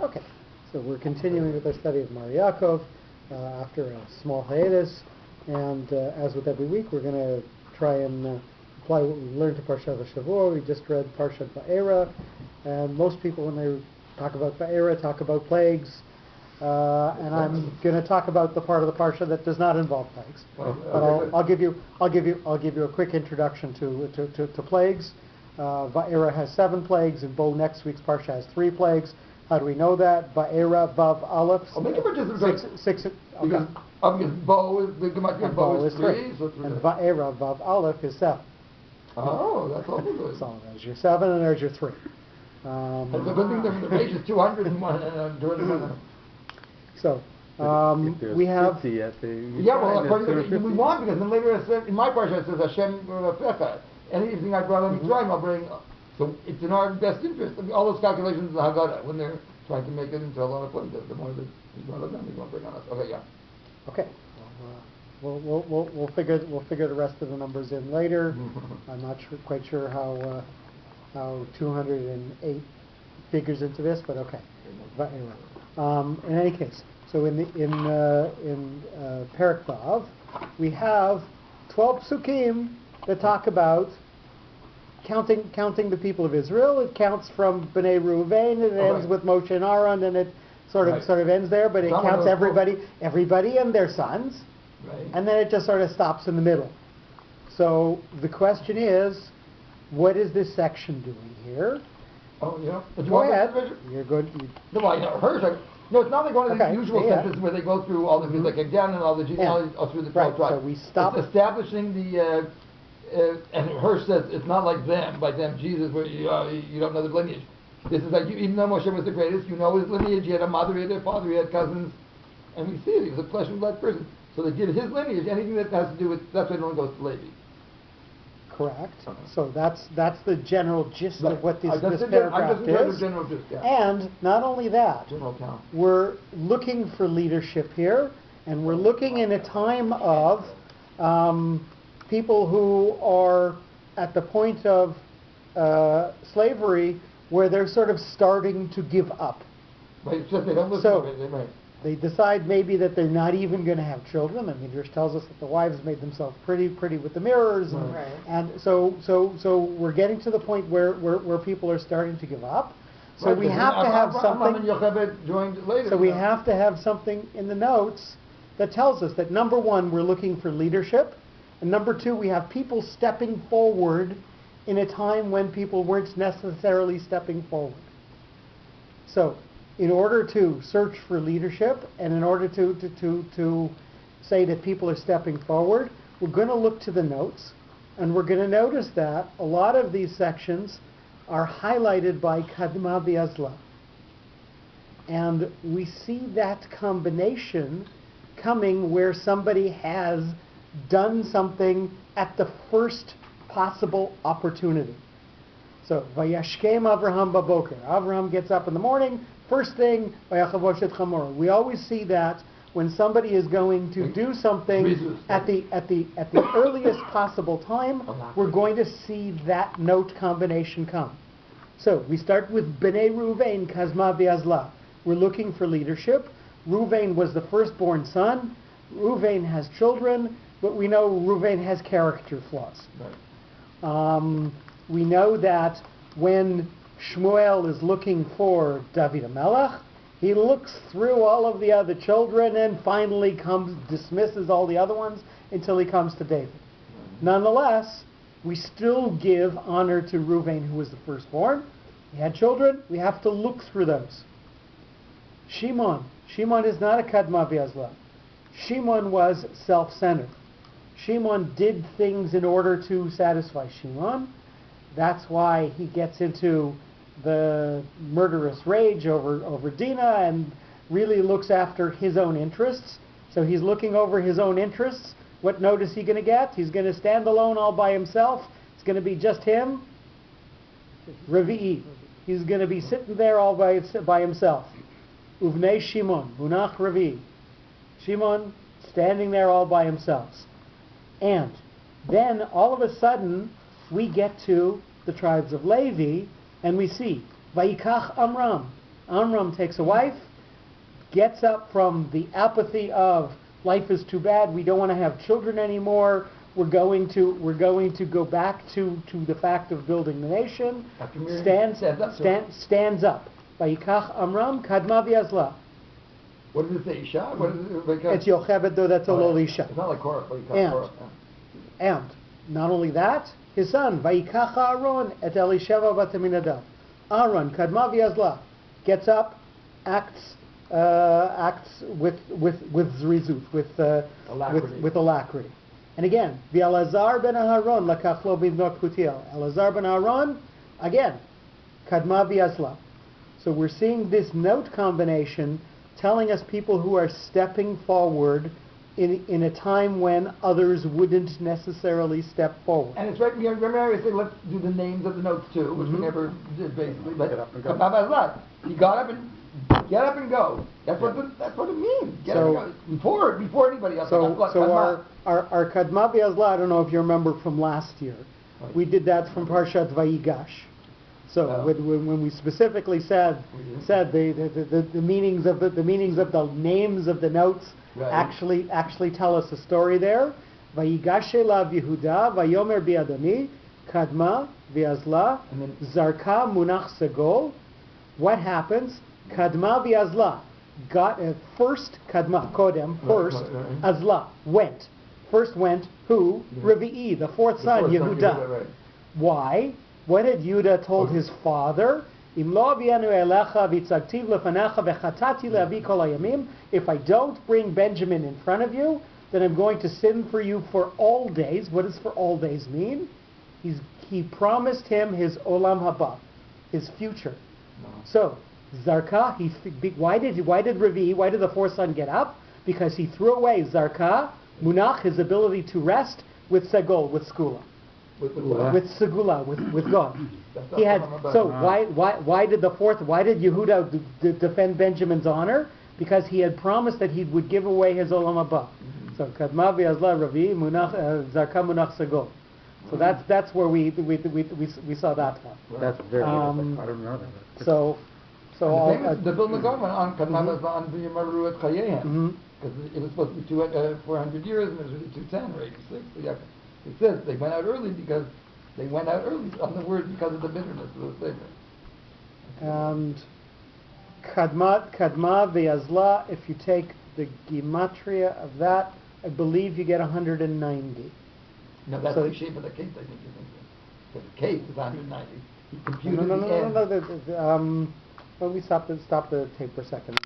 Okay, so we're continuing with our study of Mareh Yaakov after a small hiatus, and as with every week, we're going to try and apply what we learned to Parshat Lech Lecha. We just read Parshat Va'era, and most people, when they talk about Va'era, talk about plagues, and I'm going to talk about the part of the parsha that does not involve plagues. But I'll give you a quick introduction to plagues. Va'era has 7 plagues, and next week's parsha has 3 plagues. How do we know that? Va'era Vav Aleph. Six. Because Bo is the Bo is 3, and Va'era Vav Aleph is 7. Oh, that's also good. So there's your 7 and there's your 3. And the good thing that the page is 201. So we have. Yeah, well, we want, because then later it says, in my parsha it says Hashem Fecha. Anything I brought on Mitzrayim, I'll bring. So it's in our best interest. I mean, all those calculations of Haggadah, when they're trying to make it into a lot of places, the more that you brought them, you want to bring on us. Okay, yeah. Okay. We'll figure the rest of the numbers in later. I'm not quite sure how 208 figures into this, but okay. But anyway, in any case, so in Perek Vav, we have 12 psukim that talk about counting the people of Israel. It counts from Bnei Reuven, it ends with Moshe and Aaron, and it sort of ends there, but it counts everybody and their sons, and then it just sort of stops in the middle. So the question is, what is this section doing here? Oh, yeah. Go ahead. You're good. No, I know. No, it's not like one of the usual sentences where they go through all the like again and all the genealogy through the 12 tribes. So we stop. It's establishing the. And Hirsch says it's not like them, Jesus, where you don't know the lineage. This is like, even though Moshe was the greatest, you know his lineage. He had a mother, he had a father, he had cousins, and we see it. He was a flesh and blood person. So they give his lineage. Anything that has to do with that's why it only goes to Levi. Correct. So that's the general gist of what this paragraph is. And not only that, we're looking for leadership here, and we're looking in a time of people who are at the point of slavery where they're sort of starting to give up. Right, it's just they don't listen to it. They decide maybe that they're not even going to have children. I mean, Midrash tells us that the wives made themselves pretty with the mirrors, and so we're getting to the point where people are starting to give up. So we have to have something. So we have to have something in the notes that tells us that, number one, we're looking for leadership, and number two, we have people stepping forward in a time when people weren't necessarily stepping forward. So, in order to search for leadership, and in order to say that people are stepping forward, we're going to look to the notes, and we're going to notice that a lot of these sections are highlighted by Kadma V'Azla. And we see that combination coming where somebody has done something at the first possible opportunity. So, Vayashkem Avraham Baboker. Avraham gets up in the morning. First thing, we always see that when somebody is going to do something at the earliest possible time, we're going to see that note combination come. So we start with Bnei Reuven, Kazma V'Azla. We're looking for leadership. Reuven was the firstborn son. Reuven has children, but we know Reuven has character flaws. We know that when Shmuel is looking for David HaMelech, he looks through all of the other children and finally dismisses all the other ones until he comes to David. Nonetheless, we still give honor to Reuven, who was the firstborn. He had children. We have to look through those. Shimon is not a Kadma V'Azla. Shimon was self-centered. Shimon did things in order to satisfy Shimon. That's why he gets into the murderous rage over Dinah and really looks after his own interests. So he's looking over his own interests. What note is he going to get? He's going to stand alone all by himself. It's going to be just him. Revi'i. He's going to be sitting there all by himself. Uvnei Shimon. Munach Revi'i. Shimon standing there all by himself. And then all of a sudden we get to the tribes of Levi, and we see Vayikach Amram. Amram takes a wife, gets up from the apathy of life is too bad, we don't want to have children anymore, we're going to go back to the fact of building the nation. Stands up. Vayikach Amram Kadma V'Yazla. What does it say? Isha? What is it? It's Yocheved, though that's a lowly Isha. It's not like Korah. Vayikach And not only that, his son Vayikach Aaron et Elisheva bat Aminadav. Aaron Kadma V'Yazla gets up, acts with zrizut, with alacrity. And again, the Elazar ben Aharon lakach lo bivnot Putiel. Elazar ben Aharon, again, Kadma V'Yazla. So we're seeing this note combination telling us people who are stepping forward in a time when others wouldn't necessarily step forward. And it's right, remember I said let's do the names of the notes too, which we never did basically. But he got up and get up and go. That's what it means. Get up and go. Before anybody else. So our Kadma V'Yazla, I don't know if you remember from last year. We did that from Parshat Vayigash. So when we specifically said the meanings of the names of the notes actually tell us a story there. Vayigash elav Yehuda vayomer bi'adoni Kadma V'Yazla Zarka Munach Segol. What happens? Kadma V'Yazla got first Kadma Kodem first Azla went. First went who? Revi'i, the fourth son, Yehuda. Why? What had Yehuda told his father? If I don't bring Benjamin in front of you, then I'm going to sin for you for all days. What does for all days mean? He promised him his olam haba, his future. So Zarka, why did Revi, why did the fourth son get up? Because he threw away Zarka, Munach, his ability to rest, with Segol, with Skula. With Segula, with God. He had, so why did Yehuda defend Benjamin's honor? Because he had promised that he would give away his olam haba. So Kadma V'Yazla Ravi Munach Zarka Munach Segol. So that's where we saw that one. That's very interesting. I don't know that. So the Vilna Gaon on Kadma V'Yazla on V'Yimaru et Chayehem, because it was supposed to be 400 years and it was really 210 or 86. So yeah. It says they went out early because they went out early on the word because of the bitterness of the slavery. And Kadma V'Yazla, if you take the gematria of that, I believe you get 190. No, that's the shape of the case, I think you think. Because the case is 190. He computed No. Let me stop the tape for a second.